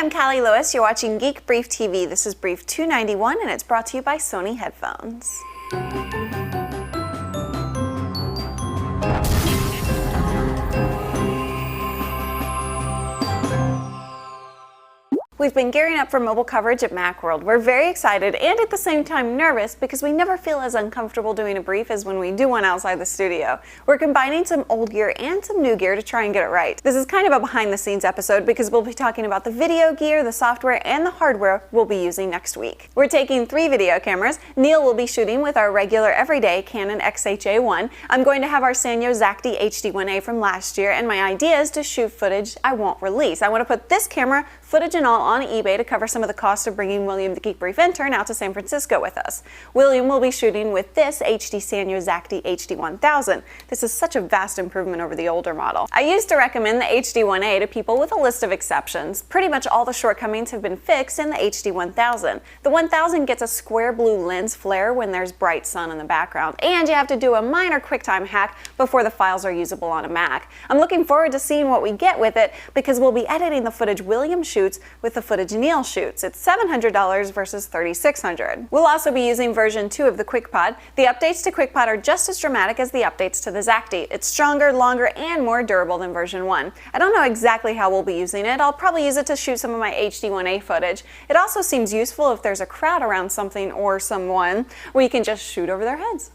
I'm Callie Lewis. You're watching Geek Brief TV. This is Brief 291 and it's brought to you by Sony headphones. We've been gearing up for mobile coverage at Macworld. We're very excited and at the same time nervous because we never feel as uncomfortable doing a brief as when we do one outside the studio. We're combining some old gear and some new gear to try and get it right. This is kind of a behind the scenes episode because we'll be talking about the video gear, the software, and the hardware we'll be using next week. We're taking 3 video cameras. Neil will be shooting with our regular everyday Canon XH-A1. I'm going to have our Sanyo Zacti HD1A from last year, and my idea is to shoot footage I won't release. I want to put this camera, footage and all, on eBay to cover some of the cost of bringing William the Geek Brief intern out to San Francisco with us. William will be shooting with this HD Sanyo Zacti HD1000. This is such a vast improvement over the older model. I used to recommend the HD1A to people with a list of exceptions. Pretty much all the shortcomings have been fixed in the HD1000. The 1000 gets a square blue lens flare when there's bright sun in the background, and you have to do a minor QuickTime hack before the files are usable on a Mac. I'm looking forward to seeing what we get with it because we'll be editing the footage William shoots with the footage Neil shoots. It's $700 versus $3,600. We'll also be using version 2 of the QuickPod. The updates to QuickPod are just as dramatic as the updates to the Zacti. It's stronger, longer, and more durable than version 1. I don't know exactly how we'll be using it. I'll probably use it to shoot some of my HD1A footage. It also seems useful if there's a crowd around something or someone where you can just shoot over their heads.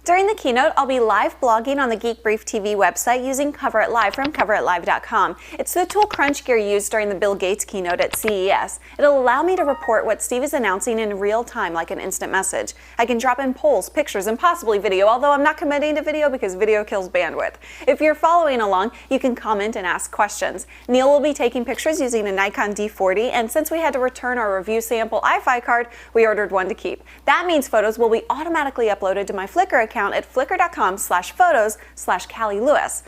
During the keynote, I'll be live blogging on the Geek Brief TV website using Cover It Live from coveritlive.com. It's the tool Crunch Gear used during the Bill Gates keynote at CES. It'll allow me to report what Steve is announcing in real time like an instant message. I can drop in polls, pictures, and possibly video, although I'm not committing to video because video kills bandwidth. If you're following along, you can comment and ask questions. Neil will be taking pictures using a Nikon D40, and since we had to return our review sample iFi card, we ordered one to keep. That means photos will be automatically uploaded to my Flickr account at flickr.com/photos/Callie Lewis.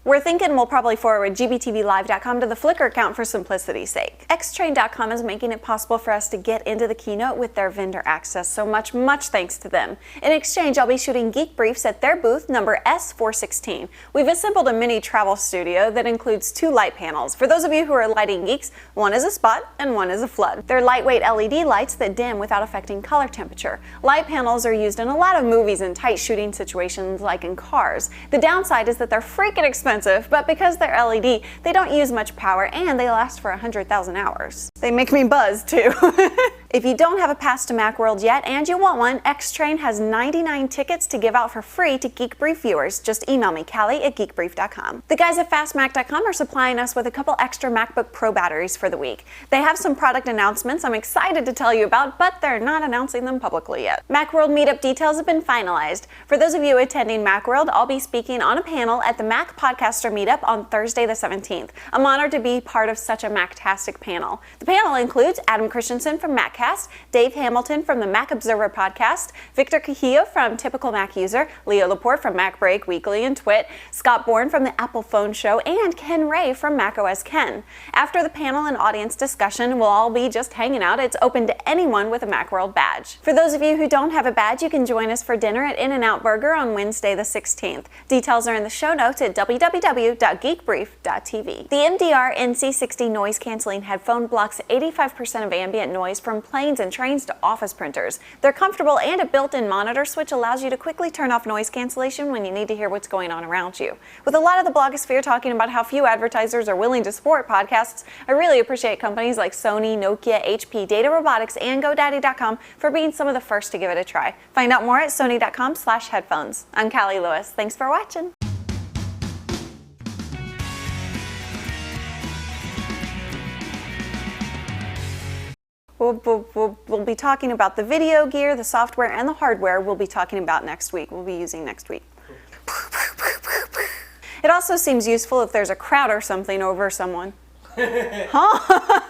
We're thinking we'll probably forward gbtvlive.com to the Flickr account for simplicity's sake. Xtrain.com is making it possible for us to get into the keynote with their vendor access, so much thanks to them. In exchange, I'll be shooting Geek Briefs at their booth number S416. We've assembled a mini travel studio that includes 2 light panels. For those of you who are lighting geeks, one is a spot and one is a flood. They're lightweight LED lights that dim without affecting color temperature. Light panels are used in a lot of movies and tight shooting situations like in cars. The downside is that they're freaking expensive, but because they're LED, they don't use much power and they last for 100,000 hours. They make me buzz too. If you don't have a pass to Macworld yet and you want one, Xtrain has 99 tickets to give out for free to Geek Brief viewers. Just email me, Callie@geekbrief.com. The guys at fastmac.com are supplying us with a couple extra MacBook Pro batteries for the week. They have some product announcements I'm excited to tell you about, but they're not announcing them publicly yet. Macworld meetup details have been finalized. For those of you attending Macworld, I'll be speaking on a panel at the Mac Podcaster meetup on Thursday the 17th. I'm honored to be part of such a Mac-tastic panel. The panel includes Adam Christensen from Mac, Dave Hamilton from the Mac Observer podcast, Victor Cajillo from Typical Mac User, Leo Laporte from Mac Break Weekly and Twit, Scott Bourne from the Apple Phone Show, and Ken Ray from macOS Ken. After the panel and audience discussion, we'll all be just hanging out. It's open to anyone with a Macworld badge. For those of you who don't have a badge, you can join us for dinner at In-N-Out Burger on Wednesday the 16th. Details are in the show notes at www.geekbrief.tv. The MDR NC60 noise-canceling headphone blocks 85% of ambient noise from planes and trains to office printers. They're comfortable, and a built-in monitor switch allows you to quickly turn off noise cancellation when you need to hear what's going on around you. With a lot of the blogosphere talking about how few advertisers are willing to support podcasts, I really appreciate companies like Sony, Nokia, HP, Data Robotics, and GoDaddy.com for being some of the first to give it a try. Find out more at sony.com/headphones. I'm Callie Lewis. Thanks for watching. We'll be talking about the video gear, the software, and the hardware we'll be talking about next week. We'll be using next week. It also seems useful if there's a crowd or something over someone. Huh?